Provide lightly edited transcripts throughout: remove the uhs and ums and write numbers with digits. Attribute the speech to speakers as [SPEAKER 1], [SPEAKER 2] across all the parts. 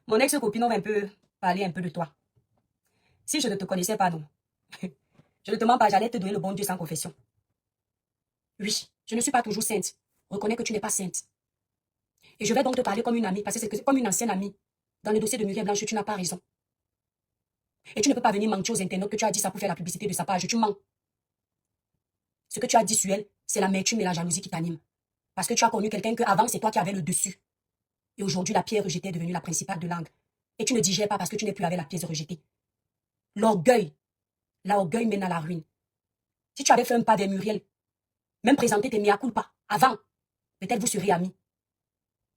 [SPEAKER 1] Mon ex-copine, on va un peu parler un peu de toi. Si je ne te connaissais pas, non. Je ne te mens pas, j'allais te donner le bon Dieu sans confession. Oui, je ne suis pas toujours sainte. Reconnais que tu n'es pas sainte. Et je vais donc te parler comme une amie, parce que c'est comme une ancienne amie. Dans le dossier de Muriel Blanche, tu n'as pas raison. Et tu ne peux pas venir mentir aux internautes que tu as dit ça pour faire la publicité de sa page. Tu mens. Ce que tu as dit sur elle, c'est l'amertume et la jalousie qui t'animent. Parce que tu as connu quelqu'un que avant c'est toi qui avais le dessus. Et aujourd'hui, la pierre rejetée est devenue la principale de langue. Et tu ne digères pas parce que tu n'es plus avec la pièce rejetée. L'orgueil mène à la ruine. Si tu avais fait un pas vers Muriel, même présenter tes mea culpa avant, peut-être vous seriez amis.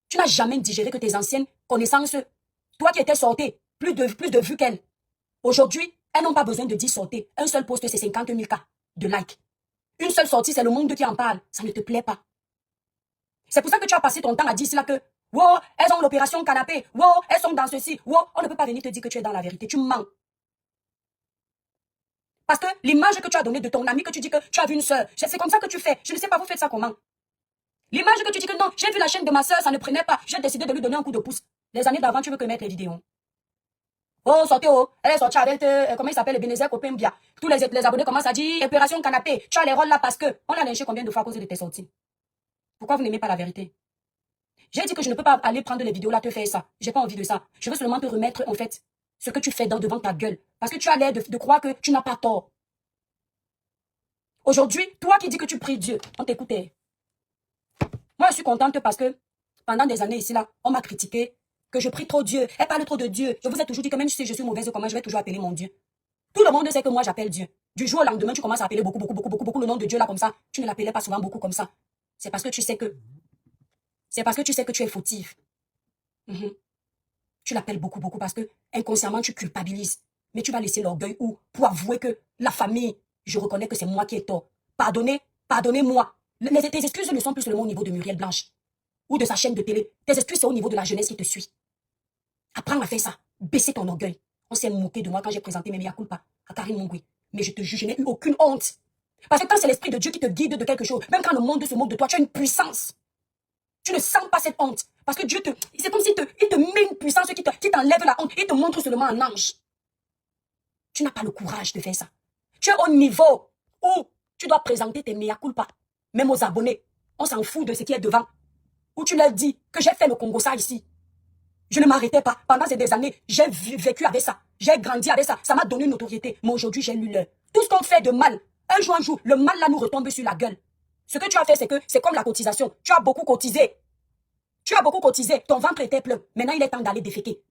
[SPEAKER 1] Tu n'as jamais digéré que tes anciennes connaissances, toi qui étais sortée, plus de vues qu'elles. Aujourd'hui, elles n'ont pas besoin de 10 sorties. Un seul post, c'est 50 000 cas de likes. Une seule sortie, c'est le monde qui en parle. Ça ne te plaît pas. C'est pour ça que tu as passé ton temps à dire cela que, wow, elles ont l'opération canapé, wow, elles sont dans ceci, wow, on ne peut pas venir te dire que tu es dans la vérité. Tu mens. Parce que l'image que tu as donnée de ton ami, que tu dis que tu as vu une soeur, c'est comme ça que tu fais. Je ne sais pas, vous faites ça comment? L'image que tu dis que non, j'ai vu la chaîne de ma soeur, ça ne prenait pas. J'ai décidé de lui donner un coup de pouce. Les années d'avant, tu veux que mettre les vidéos. Oh, sortez, oh. Elle est sortie avec, comment il s'appelle, Ebenezer Copimbia. Tous les abonnés commencent à dire, opération canapé. Tu as les rôles là parce que, on a lynché combien de fois à cause de tes sorties? Pourquoi vous n'aimez pas la vérité? J'ai dit que je ne peux pas aller prendre les vidéos là, te faire ça. J'ai pas envie de ça. Je veux seulement te remettre, en fait, ce que tu fais devant ta gueule. Parce que tu as l'air de croire que tu n'as pas tort. Aujourd'hui, toi qui dis que tu pries Dieu, on t'écoutait. Moi, je suis contente parce que pendant des années ici, là, on m'a critiqué que je prie trop Dieu. Elle parle trop de Dieu. Je vous ai toujours dit que même si je suis mauvaise, comment je vais toujours appeler mon Dieu. Tout le monde sait que moi, j'appelle Dieu. Du jour au lendemain, tu commences à appeler beaucoup le nom de Dieu là comme ça. Tu ne l'appelais pas souvent beaucoup comme ça. C'est parce que tu sais que... C'est parce que tu sais que tu es fautif. Tu l'appelles beaucoup parce que inconsciemment, tu culpabilises. Mais tu vas laisser l'orgueil où pour avouer que la famille, je reconnais que c'est moi qui ai tort. Pardonnez-moi. Tes excuses ne sont plus seulement au niveau de Muriel Blanche ou de sa chaîne de télé. Tes excuses, c'est au niveau de la jeunesse qui te suit. Apprends à faire ça. Baisser ton orgueil. On s'est moqué de moi quand j'ai présenté mes mea culpa à Karine Mongoui. Mais je te jure, je n'ai eu aucune honte. Parce que quand c'est l'esprit de Dieu qui te guide de quelque chose, même quand le monde se moque de toi, tu as une puissance. Tu ne sens pas cette honte. Parce que Dieu te... C'est comme s'il te met une puissance qui t'enlève la honte. Il te montre seulement un ange. Tu n'as pas le courage de faire ça. Tu es au niveau où tu dois présenter tes mea culpa. Même aux abonnés. On s'en fout de ce qui est devant. Où tu leur dis que j'ai fait le Congo ça ici. Je ne m'arrêtais pas. Pendant ces années, j'ai vécu avec ça. J'ai grandi avec ça. Ça m'a donné une notoriété. Mais aujourd'hui, j'ai lu l'heure. Tout ce qu'on fait de mal, un jour, le mal là nous retombe sur la gueule. Ce que tu as fait, c'est que c'est comme la cotisation. Tu as beaucoup cotisé. Ton ventre était plein. Maintenant, il est temps d'aller déféquer.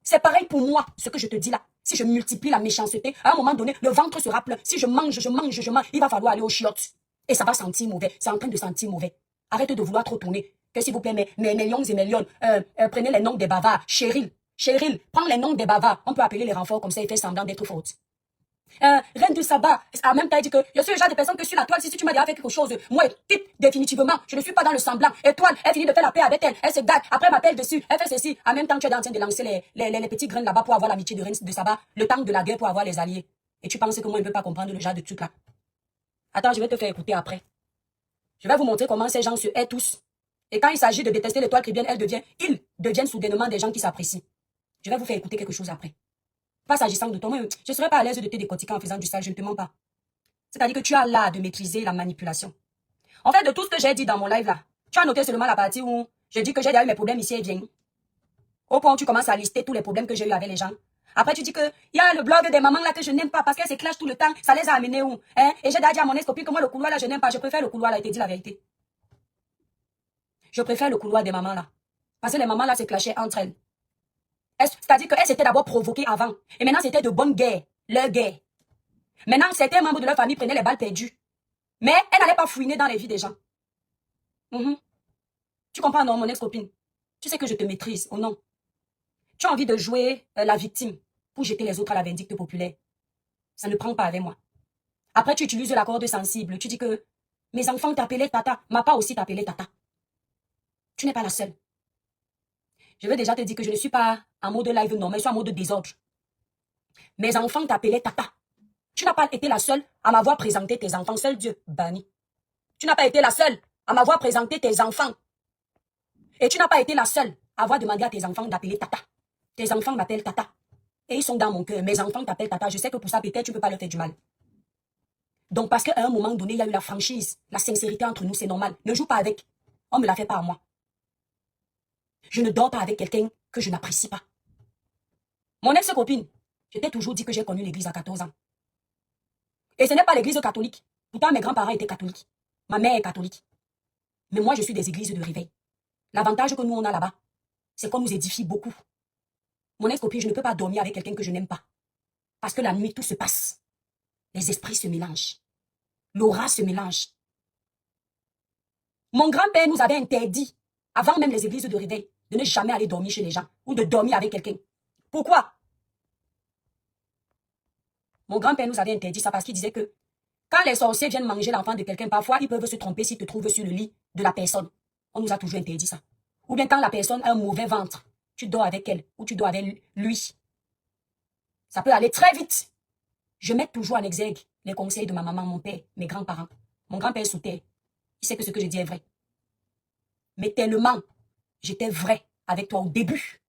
[SPEAKER 1] C'est pareil pour moi, ce que je te dis là. Si je multiplie la méchanceté, à un moment donné, le ventre sera plein. Si je mange, il va falloir aller aux chiottes. Et ça va sentir mauvais. C'est en train de sentir mauvais. Arrête de vouloir trop tourner. Que s'il vous plaît, mes millions et millions, prenez les noms des bavards. Cheryl, prends les noms des bavards. On peut appeler les renforts comme ça et faire semblant d'être faute. Reine du sabbat, en même temps, il dit que je suis le genre de personne que sur la toile, si tu m'as déjà fait quelque chose, moi, définitivement, je ne suis pas dans le semblant. Et toi, elle finit de faire la paix avec elle, elle se gâte, après elle m'appelle dessus, elle fait ceci. En même temps, tu es en train de lancer les petits graines là-bas pour avoir l'amitié de reine de sabbat, le temps de la guerre pour avoir les alliés. Et tu penses que moi, je ne peux pas comprendre le genre de truc là. Attends, je vais te faire écouter après. Je vais vous montrer comment ces gens se haient tous. Et quand il s'agit de détester l'étoile chrétienne, ils deviennent soudainement des gens qui s'apprécient. Je vais vous faire écouter quelque chose après. Pas s'agissant de toi, moi, je ne serais pas à l'aise de te décortiquer en faisant du sale, je ne te mens pas. C'est-à-dire que tu as l'art de maîtriser la manipulation. En fait, de tout ce que j'ai dit dans mon live là, tu as noté seulement la partie où je dis que j'ai eu mes problèmes ici et bien. Au point où tu commences à lister tous les problèmes que j'ai eu avec les gens. Après, tu dis que il y a le blog des mamans là que je n'aime pas parce qu'elles se clashent tout le temps. Ça les a amenés où? Hein? Et j'ai déjà dit à mon ex-copine que moi, le couloir là, je n'aime pas. Je préfère le couloir là, et te dis la vérité. Je préfère le couloir des mamans là. Parce que les mamans là se clashaient entre elles. C'est-à-dire qu'elles s'étaient d'abord provoquées avant. Et maintenant, c'était de bonnes guerres. Leur guerre. Maintenant, certains membres de leur famille prenaient les balles perdues. Mais elles n'allaient pas fouiner dans les vies des gens. Tu comprends, non, mon ex-copine? Tu sais que je te maîtrise, ou non? Tu as envie de jouer la victime pour jeter les autres à la vindicte populaire. Ça ne prend pas avec moi. Après, tu utilises la corde sensible. Tu dis que mes enfants t'appelaient Tata. Ma part aussi t'appelait Tata. Tu n'es pas la seule. Je veux déjà te dire que je ne suis pas en mode live, non, mais je suis en mode désordre. Mes enfants t'appelaient Tata. Tu n'as pas été la seule à m'avoir présenté tes enfants. Seul Dieu, banni. Tu n'as pas été la seule à m'avoir présenté tes enfants. Et tu n'as pas été la seule à avoir demandé à tes enfants d'appeler Tata. Tes enfants m'appellent Tata. Et ils sont dans mon cœur. Mes enfants t'appellent Tata. Je sais que pour ça, peut-être, tu ne peux pas leur faire du mal. Donc, parce qu'à un moment donné, il y a eu la franchise, la sincérité entre nous, c'est normal. Ne joue pas avec. On ne me la fait pas à moi. Je ne dors pas avec quelqu'un que je n'apprécie pas. Mon ex-copine, je t'ai toujours dit que j'ai connu l'église à 14 ans. Et ce n'est pas l'église catholique. Pourtant, mes grands-parents étaient catholiques. Ma mère est catholique. Mais moi, je suis des églises de réveil. L'avantage que nous, on a là-bas, c'est qu'on nous édifie beaucoup. Mon ex-copine, je ne peux pas dormir avec quelqu'un que je n'aime pas. Parce que la nuit, tout se passe. Les esprits se mélangent. L'aura se mélange. Mon grand-père nous avait interdit, avant même les églises de réveil, de ne jamais aller dormir chez les gens ou de dormir avec quelqu'un. Pourquoi? Mon grand-père nous avait interdit ça parce qu'il disait que quand les sorciers viennent manger l'enfant de quelqu'un, parfois, ils peuvent se tromper s'ils te trouvent sur le lit de la personne. On nous a toujours interdit ça. Ou bien quand la personne a un mauvais ventre, tu dors avec elle ou tu dors avec lui. Ça peut aller très vite. Je mets toujours en exergue les conseils de ma maman, mon père, mes grands-parents. Mon grand-père sous terre. Il sait que ce que je dis est vrai. Mais tellement, j'étais vrai avec toi au début.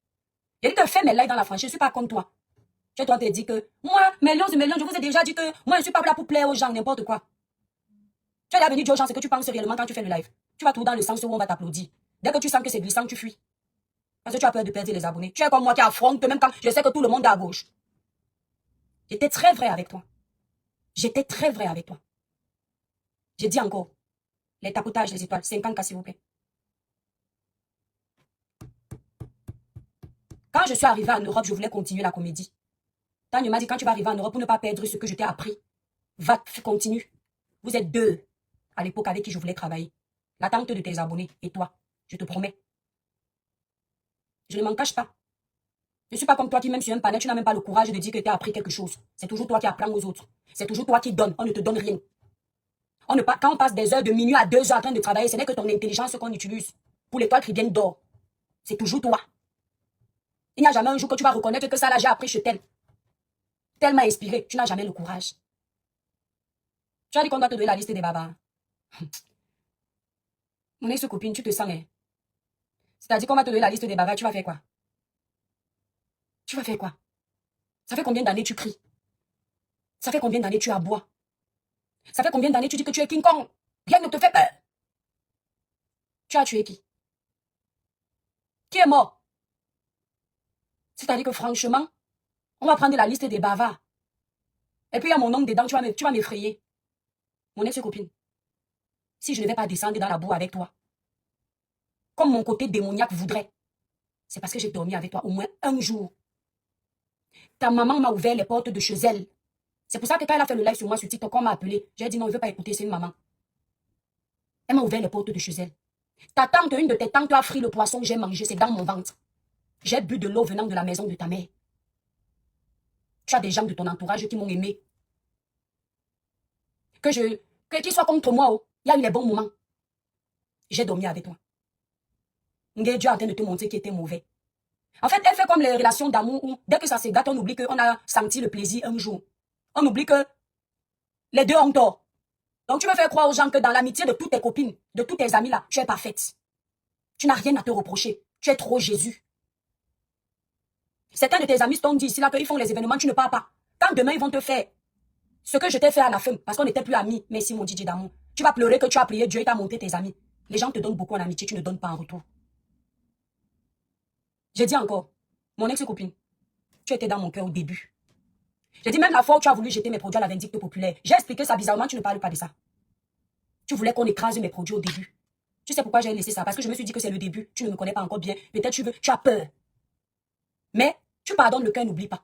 [SPEAKER 1] J'ai dit que fais mes lives dans la franchise, je ne suis pas comme toi. Tu dois te dire que moi, millions, je vous ai déjà dit que moi, je ne suis pas là pour plaire aux gens, n'importe quoi. Tu es venu dire aux gens ce que tu penses réellement quand tu fais le live. Tu vas tout dans le sens où on va t'applaudir. Dès que tu sens que c'est glissant, tu fuis. Parce que tu as peur de perdre les abonnés. Tu es comme moi qui affronte, même quand je sais que tout le monde est à gauche. J'étais très vrai avec toi. J'étais très vrai avec toi. J'ai dit encore, les tapotages, les étoiles, 50K s'il vous plaît. Quand je suis arrivée en Europe, je voulais continuer la comédie. Tanya m'a dit, quand tu vas arriver en Europe, pour ne pas perdre ce que je t'ai appris, va, continue. Vous êtes deux à l'époque avec qui je voulais travailler. L'attente de tes abonnés et toi, je te promets. Je ne m'en cache pas. Je ne suis pas comme toi qui, même sur un panel, tu n'as même pas le courage de dire que tu as appris quelque chose. C'est toujours toi qui apprends aux autres. C'est toujours toi qui donnes. On ne te donne rien. Quand on passe des heures de minuit à 2 heures en train de travailler, ce n'est que ton intelligence qu'on utilise pour l'étoile qui vient d'or. C'est toujours toi. Il n'y a jamais un jour que tu vas reconnaître que ça là, j'ai appris chez tel. Tellement inspiré, tu n'as jamais le courage. Tu as dit qu'on doit te donner la liste des babas. Mon ex-copine, tu te sens, hein? C'est-à-dire qu'on va te donner la liste des babas, tu vas faire quoi? Tu vas faire quoi? Ça fait combien d'années tu cries? Ça fait combien d'années tu aboies? Ça fait combien d'années tu dis que tu es King Kong? Rien ne te fait peur. Tu as tué qui? Qui est mort? C'est-à-dire que franchement, on va prendre la liste des bavards. Et puis il y a mon nom dedans, tu vas m'effrayer. Mon ex-copine, si je ne vais pas descendre dans la boue avec toi, comme mon côté démoniaque voudrait, c'est parce que j'ai dormi avec toi au moins un jour. Ta maman m'a ouvert les portes de chez elle. C'est pour ça que quand elle a fait le live sur moi sur TikTok, on m'a appelé. J'ai dit non, je ne veux pas écouter, c'est une maman. Elle m'a ouvert les portes de chez elle. Ta tante, une de tes tantes a frit le poisson que j'ai mangé, c'est dans mon ventre. J'ai bu de l'eau venant de la maison de ta mère. Tu as des gens de ton entourage qui m'ont aimé. Qu'ils soient contre moi, oh. Il y a eu les bons moments. J'ai dormi avec toi. Dieu est en train de te montrer qui était mauvais. En fait, elle fait comme les relations d'amour où, dès que ça se gâte, on oublie qu'on a senti le plaisir un jour. On oublie que les deux ont tort. Donc, tu veux faire croire aux gens que dans l'amitié de toutes tes copines, de tous tes amis là, tu es parfaite. Tu n'as rien à te reprocher. Tu es trop Jésus. Certains de tes amis t'ont dit ici là qu'ils font les événements, tu ne pars pas. Quand demain ils vont te faire ce que je t'ai fait à la fin, parce qu'on n'était plus amis, merci mon Didier d'amour. Tu vas pleurer que tu as prié Dieu et t'as monté tes amis. Les gens te donnent beaucoup en amitié, tu ne donnes pas en retour. J'ai dit encore, mon ex-copine, tu étais dans mon cœur au début. J'ai dit même la fois où tu as voulu jeter mes produits à la vindicte populaire. J'ai expliqué ça bizarrement, tu ne parles pas de ça. Tu voulais qu'on écrase mes produits au début. Tu sais pourquoi j'ai laissé ça? Parce que je me suis dit que c'est le début. Tu ne me connais pas encore bien. Peut-être tu as peur. Mais tu pardonnes, le cœur n'oublie pas.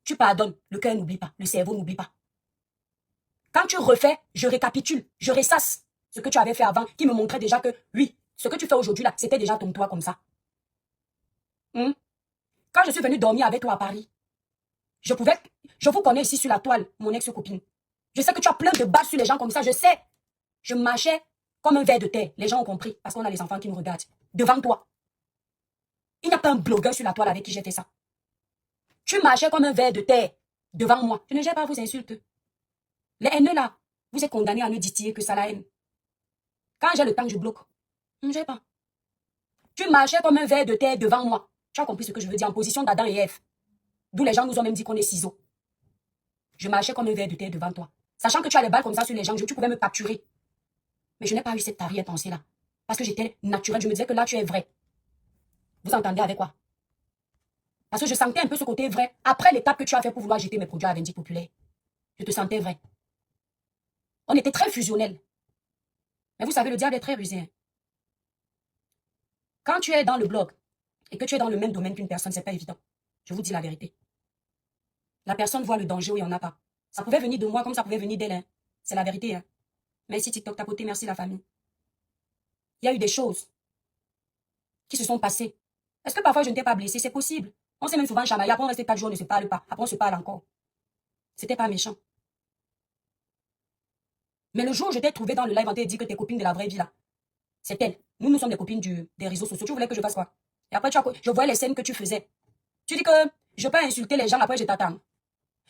[SPEAKER 1] Tu pardonnes, le cœur n'oublie pas. Le cerveau n'oublie pas. Quand tu refais, je récapitule, je ressasse ce que tu avais fait avant, qui me montrait déjà que, oui, ce que tu fais aujourd'hui là, c'était déjà ton toi comme ça. Quand je suis venue dormir avec toi à Paris, je vous connais ici sur la toile, mon ex-copine. Je sais que tu as plein de bas sur les gens comme ça, je sais. Je marchais comme un ver de terre. Les gens ont compris, parce qu'on a les enfants qui nous regardent. Devant toi. Il n'y a pas un blogueur sur la toile avec qui j'ai fait ça. Tu marchais comme un ver de terre devant moi. Je ne gère pas vos insultes. Les haineux là, vous êtes condamnés à ne distiller que ça la haine. Quand j'ai le temps, je bloque. Je ne gère pas. Tu marchais comme un ver de terre devant moi. Tu as compris ce que je veux dire en position d'Adam et Ève. D'où les gens nous ont même dit qu'on est ciseaux. Je marchais comme un ver de terre devant toi. Sachant que tu as les balles comme ça sur les jambes, tu pouvais me capturer. Mais je n'ai pas eu cette arrière-pensée-là. Parce que j'étais naturelle. Je me disais que là, tu es vrai. Vous entendez avec quoi? Parce que je sentais un peu ce côté vrai. Après l'étape que tu as fait pour vouloir jeter mes produits à Vendi Populaire, je te sentais vrai. On était très fusionnels. Mais vous savez, le diable est très rusé. Hein. Quand tu es dans le blog et que tu es dans le même domaine qu'une personne, c'est pas évident. Je vous dis la vérité. La personne voit le danger où il n'y en a pas. Ça pouvait venir de moi comme ça pouvait venir d'elle. Hein. C'est la vérité. Hein. Merci TikTok tapoté, merci la famille. Il y a eu des choses qui se sont passées. Est-ce que parfois je ne t'ai pas blessé? C'est possible. On s'est même souvent chamaillé. Après on restait 4 jours, on ne se parle pas. Après on se parle encore. C'était pas méchant. Mais le jour où je t'ai trouvé dans le live, on t'a dit que tes copines de la vraie vie là, c'est elle. Nous sommes des copines des réseaux sociaux. Tu voulais que je fasse quoi? Et après, je voyais les scènes que tu faisais. Tu dis que je peux insulter les gens, après je t'attends.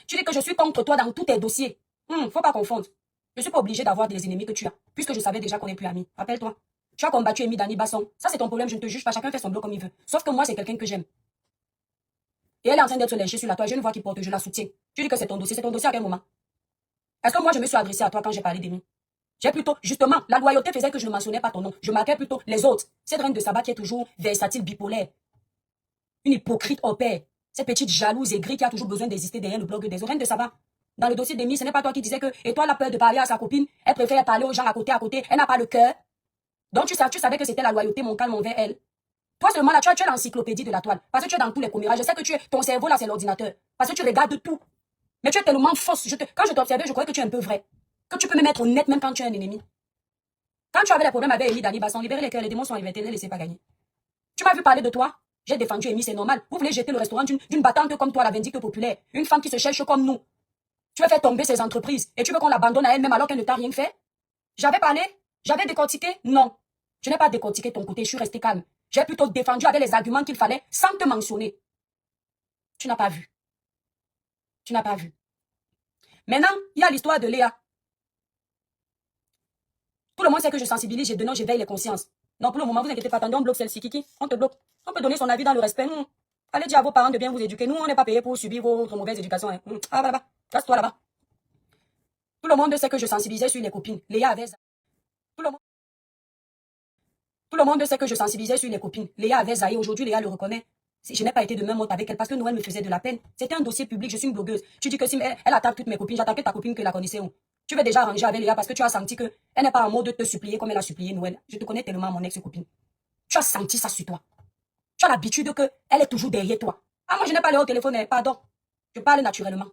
[SPEAKER 1] Tu dis que je suis contre toi dans tous tes dossiers. Faut pas confondre. Je ne suis pas obligée d'avoir des ennemis que tu as, puisque je savais déjà qu'on n'est plus amis. Rappelle-toi. Tu as combattu Amy Dani Basson. Ça, c'est ton problème, je ne te juge pas. Chacun fait son blog comme il veut. Sauf que moi, c'est quelqu'un que j'aime. Et elle est en train d'être léchée sur la toile. Je ne vois qui porte, je la soutiens. Tu dis que c'est ton dossier. C'est ton dossier à quel moment? Est-ce que moi, je me suis adressée à toi quand j'ai parlé d'Amy? J'ai plutôt, justement, la loyauté faisait que je ne mentionnais pas ton nom. Je marquais plutôt les autres. Cette reine de Saba qui est toujours versatile, bipolaire. Une hypocrite au père. Cette petite jalouse aigrie qui a toujours besoin d'exister derrière le blog des autres. Reine de Saba. Dans le dossier d'Amy, ce n'est pas toi qui disais que, et toi, elle a peur de parler à sa copine. Elle préfère parler aux gens à côté. Elle n'a pas le cœur. Donc, tu savais que c'était la loyauté, mon calme envers elle. Toi seulement, là, tu es l'encyclopédie de la toile. Parce que tu es dans tous les commérages. Je sais que ton cerveau, là, c'est l'ordinateur. Parce que tu regardes tout. Mais tu es tellement fausse. Quand je t'observais, je croyais que tu es un peu vrai. Que tu peux me mettre honnête même quand tu es un ennemi. Quand tu avais des problèmes avec Amy Dani Basson, libérer les cœurs, les démons sont arrivés, ne laissez pas gagner. Tu m'as vu parler de toi? J'ai défendu Amy, c'est normal. Vous voulez jeter le restaurant d'une battante comme toi, la vindicte populaire. Une femme qui se cherche comme nous. Tu veux faire tomber ses entreprises et tu veux qu'on l'abandonne à elle-même alors qu'elle ne t'a rien fait? J'avais parlé? J'avais décortiqué? Non. Je n'ai pas décortiqué ton côté, je suis resté calme. J'ai plutôt défendu avec les arguments qu'il fallait sans te mentionner. Tu n'as pas vu. Tu n'as pas vu. Maintenant, il y a l'histoire de Léa. Tout le monde sait que je sensibilise, j'éveille les consciences. Non, pour le moment, vous inquiétez pas, attendez, on bloque celle-ci, Kiki. On te bloque. On peut donner son avis dans le respect. Allez dire à vos parents de bien vous éduquer. Nous, on n'est pas payé pour subir votre mauvaise éducation. Hein. Ah, là-bas. Casse-toi là-bas. Tout le monde sait que je sensibilisais sur les copines. Léa avait... Tout le monde sait que je sensibilisais sur les copines. Léa avait zaï. Aujourd'hui, Léa le reconnaît. Je n'ai pas été de même mode avec elle parce que Noël me faisait de la peine. C'était un dossier public, je suis une blogueuse. Tu dis que si elle attaque toutes mes copines, j'attaquais ta copine que la connaissait où? Tu veux déjà arranger avec Léa parce que tu as senti qu'elle n'est pas en mode de te supplier comme elle a supplié Noël. Je te connais tellement, mon ex-copine. Tu as senti ça sur toi. Tu as l'habitude qu'elle est toujours derrière toi. Ah, moi, je n'ai pas le au téléphone, pardon. Je parle naturellement.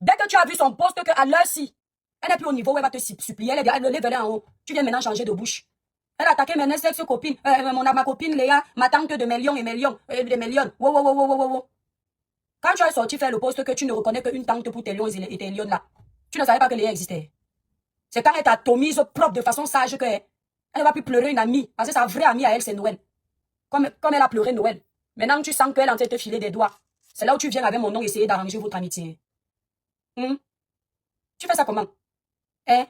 [SPEAKER 1] Dès que tu as vu son poste qu'à l'heure-ci, elle n'est plus au niveau où elle va te supplier, elle est en haut. Tu viens maintenant changer de bouche. Elle a attaqué mes ex-copines, ma copine Léa, ma tante de millions et millions, de millions. Wow. Quand tu as sorti faire le poste que tu ne reconnais qu'une tante pour tes lions et tes lions là, tu ne savais pas que Léa existait. C'est quand elle t'a atomise propre de façon sage qu'elle ne va plus pleurer une amie. Parce que sa vraie amie à elle, c'est Noël. Comme elle a pleuré Noël. Maintenant, tu sens qu'elle est en train de te filer des doigts. C'est là où tu viens avec mon nom essayer d'arranger votre amitié. Tu fais ça comment? Hein?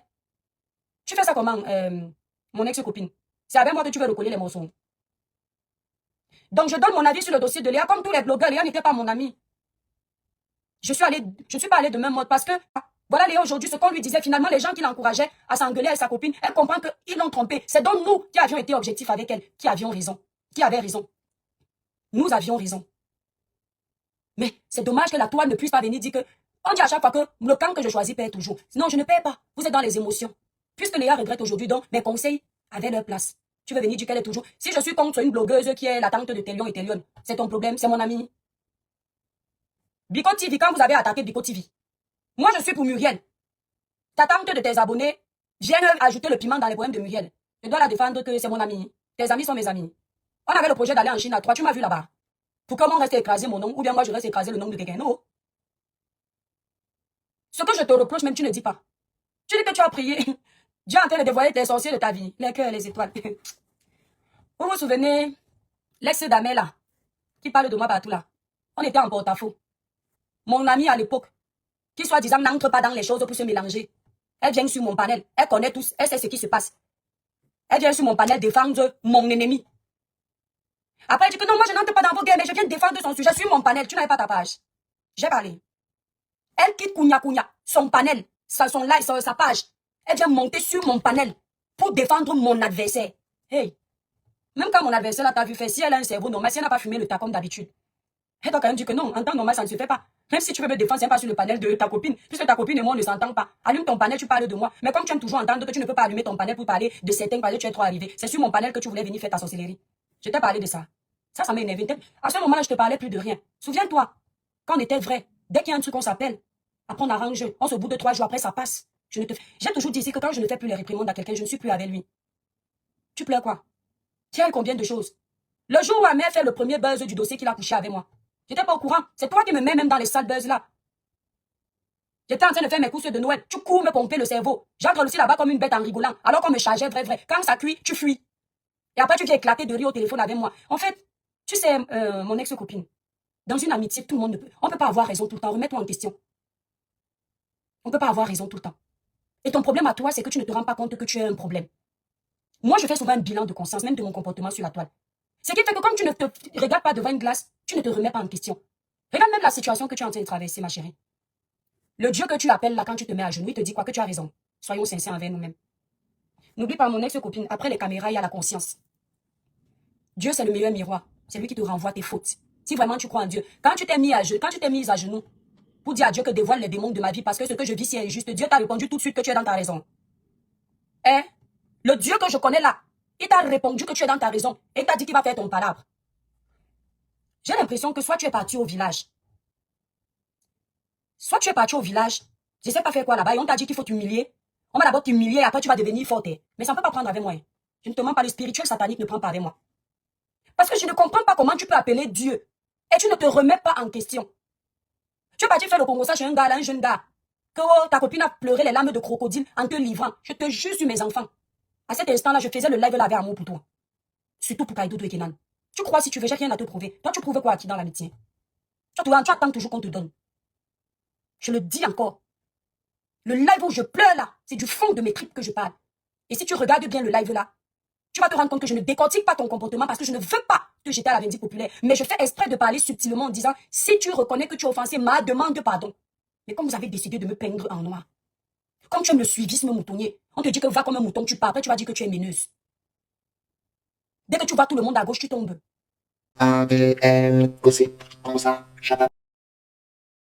[SPEAKER 1] Tu fais ça comment, mon ex-copine? C'est avec moi que tu veux recoller les morceaux. Donc, je donne mon avis sur le dossier de Léa. Comme tous les blogueurs, Léa n'était pas mon amie. Je suis pas allée de même mode parce que, voilà Léa aujourd'hui, ce qu'on lui disait, finalement, les gens qui l'encourageaient à s'engueuler avec sa copine, elle comprend qu'ils l'ont trompée. C'est donc nous qui avions été objectifs avec elle, qui avions raison, qui avaient raison. Nous avions raison. Mais c'est dommage que la toile ne puisse pas venir dire que, on dit à chaque fois que le camp que je choisis paie toujours. Non, je ne paie pas. Vous êtes dans les émotions. Puisque Léa regrette aujourd'hui, donc mes conseils avaient leur place. Tu veux venir dire qu'elle est toujours... Si je suis contre une blogueuse qui est la tante de Télion et Télion, c'est ton problème, c'est mon ami. Bico TV, quand vous avez attaqué Bico TV, moi je suis pour Muriel. Ta tante de tes abonnés vient ajouter le piment dans les poèmes de Muriel. Je dois la défendre que c'est mon ami. Tes amis sont mes amis. On avait le projet d'aller en Chine à 3, tu m'as vu là-bas. Pour comment rester écraser mon nom, ou bien moi je reste écraser le nom de quelqu'un. Non. Ce que je te reproche, même tu ne dis pas. Tu dis que tu as prié. Dieu est en train de dévoiler tes sorciers de ta vie. Les cœurs, les étoiles. Vous vous souvenez, l'ex d'Amel là, qui parle de moi partout là. On était en porte-à-faux. Mon amie à l'époque, qui soi-disant n'entre pas dans les choses pour se mélanger. Elle vient sur mon panel. Elle connaît tous. Elle sait ce qui se passe. Elle vient sur mon panel défendre mon ennemi. Après, elle dit que non, moi je n'entre pas dans vos guerres, mais je viens défendre son sujet sur mon panel. Tu n'avais pas ta page. J'ai parlé. Elle quitte Kounia Kounia, son panel, son live, sa page. Elle vient monter sur mon panel pour défendre mon adversaire. Hey, même quand mon adversaire là t'a vu faire, si elle a un cerveau normal, si elle n'a pas fumé le tas comme d'habitude, elle doit quand même dire que non, en temps normal, ça ne se fait pas. Même si tu veux me défendre, c'est pas sur le panel de ta copine, puisque ta copine et moi on ne s'entend pas. Allume ton panel, tu parles de moi. Mais comme tu aimes toujours entendre que tu ne peux pas allumer ton panel pour parler de certains parce que tu es trop arrivé, c'est sur mon panel que tu voulais venir faire ta sorcellerie. Je t'ai parlé de ça. Ça m'a énervé. À ce moment-là, je te parlais plus de rien. Souviens-toi, quand on était vrai, dès qu'il y a un truc, on s'appelle. Après, on arrange. On se bout de 3 jours après, ça passe. J'ai toujours dit ici que quand je ne fais plus les réprimandes à quelqu'un, je ne suis plus avec lui. Tu pleures quoi? Tiens, combien de choses? Le jour où ma mère fait le premier buzz du dossier qu'il a couché avec moi, j'étais pas au courant. C'est toi qui me mets même dans les sales buzz là. J'étais en train de faire mes courses de Noël. Tu cours me pomper le cerveau. J'entre aussi là-bas comme une bête en rigolant. Alors qu'on me chargeait vrai. Quand ça cuit, tu fuis. Et après, tu viens éclater de rire au téléphone avec moi. En fait, tu sais, mon ex-copine, dans une amitié, tout le monde ne peut. On ne peut pas avoir raison tout le temps. Remets-toi en question. On ne peut pas avoir raison tout le temps. Et ton problème à toi, c'est que tu ne te rends pas compte que tu as un problème. Moi, je fais souvent un bilan de conscience, même de mon comportement sur la toile. Ce qui fait que comme tu ne te regardes pas devant une glace, tu ne te remets pas en question. Regarde même la situation que tu es en train de traverser, ma chérie. Le Dieu que tu appelles là, quand tu te mets à genoux, il te dit quoi? Que tu as raison. Soyons sincères envers nous-mêmes. N'oublie pas, mon ex-copine, après les caméras, il y a la conscience. Dieu, c'est le meilleur miroir. C'est lui qui te renvoie tes fautes. Si vraiment tu crois en Dieu. Quand tu t'es mise à genoux pour dire à Dieu que dévoile les démons de ma vie parce que ce que je vis si est injuste, Dieu t'a répondu tout de suite que tu es dans ta raison. Hein? Le Dieu que je connais là, il t'a répondu que tu es dans ta raison et il t'a dit qu'il va faire ton palabre. J'ai l'impression que soit tu es parti au village, je ne sais pas faire quoi là-bas et on t'a dit qu'il faut t'humilier. On va d'abord t'humilier et après tu vas devenir forte. Mais ça ne peut pas prendre avec moi. Je ne te mens pas, le spirituel satanique ne prend pas avec moi. Parce que je ne comprends pas comment tu peux appeler Dieu et tu ne te remets pas en question. Tu es parti faire le Congo ça chez un gars, là, un jeune gars, que ta copine a pleuré les larmes de crocodile en te livrant. Je te jure sur mes enfants. À cet instant-là, je faisais le live là avec amour pour toi. Surtout pour Kaidodo et Kenan. Tu crois si tu veux, j'ai rien à te prouver. Toi, tu prouves quoi à qui dans l'amitié? Tu attends toujours qu'on te donne. Je le dis encore. Le live où je pleure là, c'est du fond de mes tripes que je parle. Et si tu regardes bien le live là, tu vas te rendre compte que je ne décortique pas ton comportement parce que je ne veux pas te jeter à la vindicte populaire. Mais je fais exprès de parler subtilement en disant, si tu reconnais que tu as offensé ma demande pardon. Mais comme vous avez décidé de me peindre en noir, comme tu aimes le suivisme moutonnier, on te dit que va comme un mouton, tu pars, après tu vas dire que tu es meneuse. Dès que tu vois tout le monde à gauche, tu tombes.
[SPEAKER 2] ADN, gossip, comme ça,